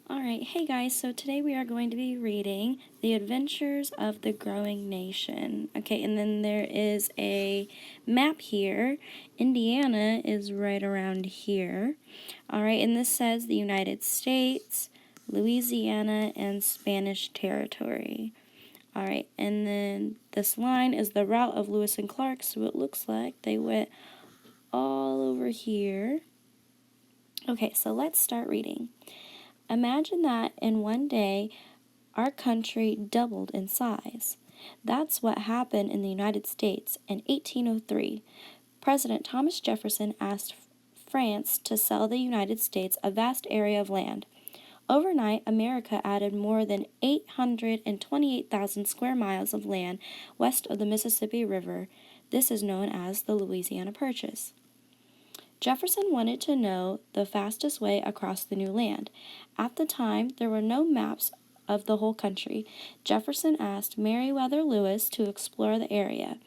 Alright, hey guys, so today we are going to be reading The Adventures of the Growing Nation. Okay, and then there is a map here. Indiana is right around here. Alright, and this says the United States, Louisiana, and Spanish territory. Alright, and then this line is the route of Lewis and Clark, so it looks like they went all over here. Okay, so let's start reading. Imagine that in one day, our country doubled in size. That's what happened in the United States in 1803. President Thomas Jefferson asked France to sell the United States a vast area of land. Overnight, America added more than 828,000 square miles of land west of the Mississippi River. This is known as the Louisiana Purchase. Jefferson wanted to know the fastest way across the new land. At the time, there were no maps of the whole country. Jefferson asked Meriwether Lewis to explore the area.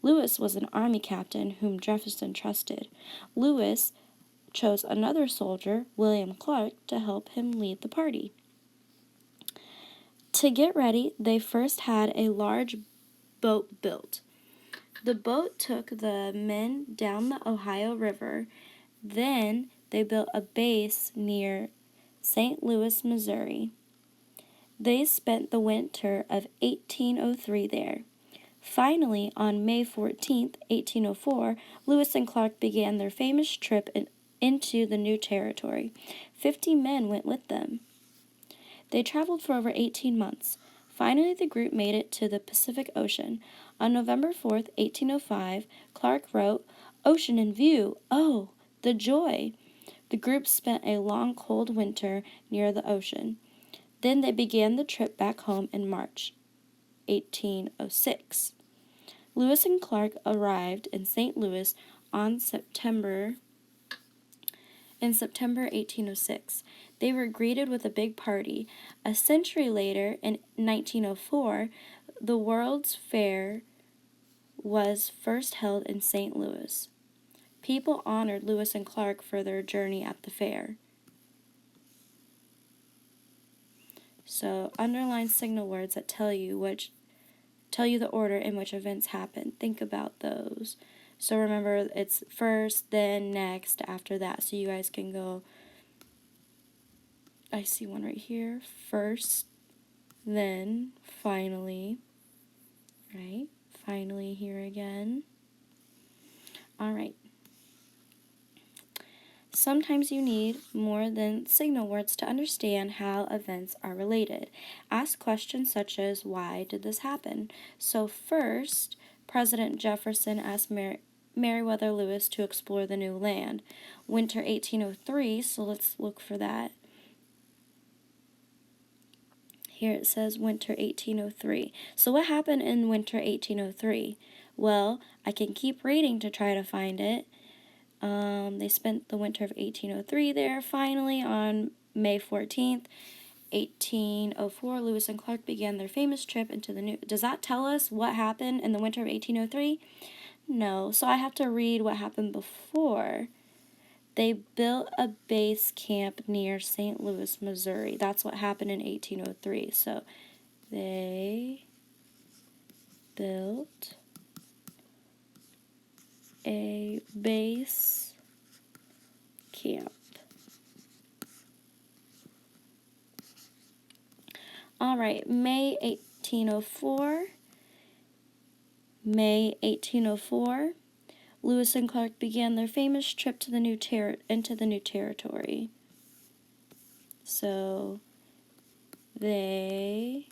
Lewis was an army captain whom Jefferson trusted. Lewis chose another soldier, William Clark, to help him lead the party. To get ready, they first had a large boat built. The boat took the men down the Ohio River. Then they built a base near St. Louis, Missouri. They spent the winter of 1803 there. Finally, on May 14, 1804, Lewis and Clark began their famous trip into the new territory. 50 men went with them. They traveled for over 18 months. Finally, the group made it to the Pacific Ocean. On November 4th, 1805, Clark wrote, "Ocean in view! Oh, the joy!" The group spent a long, cold winter near the ocean. Then they began the trip back home in March 1806. Lewis and Clark arrived in St. Louis in September 1806. They were greeted with a big party. A century later, in 1904, the World's Fair was first held in St. Louis. People honored Lewis and Clark for their journey at the fair. So underline signal words that tell you the order in which events happen. Think about those. So remember, it's first, then, next, after that. So you guys can go, I see one right here. First, then, finally, right? Finally here again. All right. Sometimes you need more than signal words to understand how events are related. Ask questions such as, why did this happen? So first, President Jefferson asked Meriwether Lewis to explore the new land. Winter 1803, so let's look for that. Here it says winter 1803. So what happened in winter 1803? Well, I can keep reading to try to find it. They spent the winter of 1803 there. Finally, on May 14th, 1804, Lewis and Clark began their famous trip into the new... Does that tell us what happened in the winter of 1803? No, so I have to read what happened before. They built a base camp near St. Louis, Missouri. That's what happened in 1803. So they built a base camp. All right, May 1804. May 1804. Lewis and Clark began their famous trip to the new territory. So they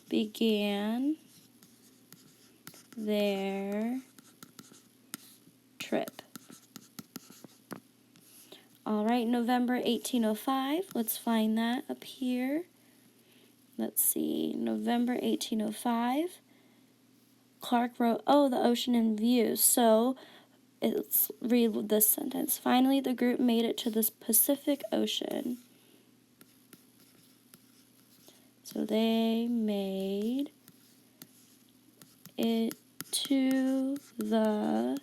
began their trip. All right, November 1805. Let's find that up here. Let's see, November 1805. Clark wrote, "Oh, the ocean in view." So let's read this sentence. Finally, the group made it to the Pacific Ocean. So they made it to the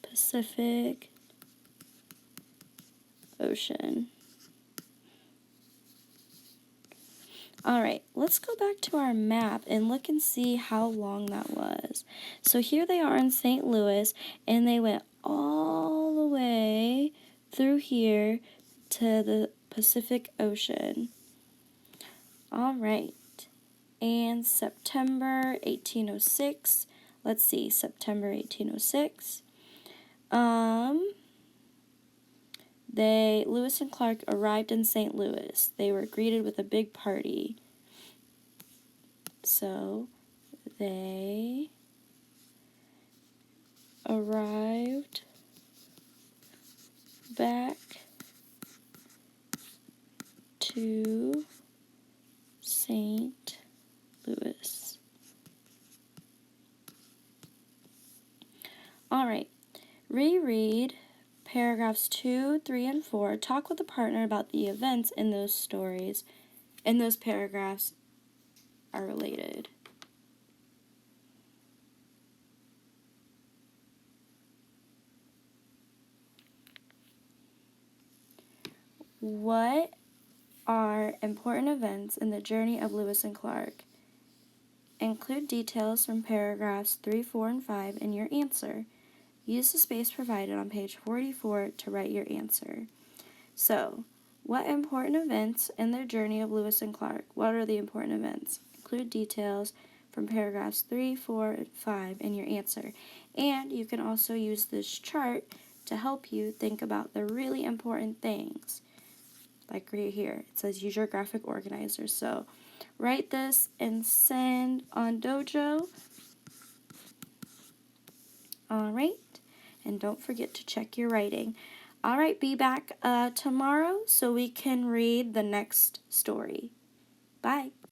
Pacific Ocean. Alright, let's go back to our map and look and see how long that was. So here they are in St. Louis, and they went all the way through here to the Pacific Ocean. Alright, and September 1806, let's see, September 1806, Lewis and Clark arrived in St. Louis. They were greeted with a big party. So they arrived back to St. Louis. All right, reread paragraphs 2, 3, and 4. Talk with a partner about the events in those stories, and those paragraphs are related. What are important events in the journey of Lewis and Clark? Include details from paragraphs 3, 4, and 5 in your answer. Use the space provided on page 44 to write your answer. So, what important events in their journey of Lewis and Clark? What are the important events? Include details from paragraphs 3, 4, and 5 in your answer. And you can also use this chart to help you think about the really important things. Like right here, it says use your graphic organizer. So, write this and send on Dojo. Alright, and don't forget to check your writing. Alright, be back tomorrow so we can read the next story. Bye.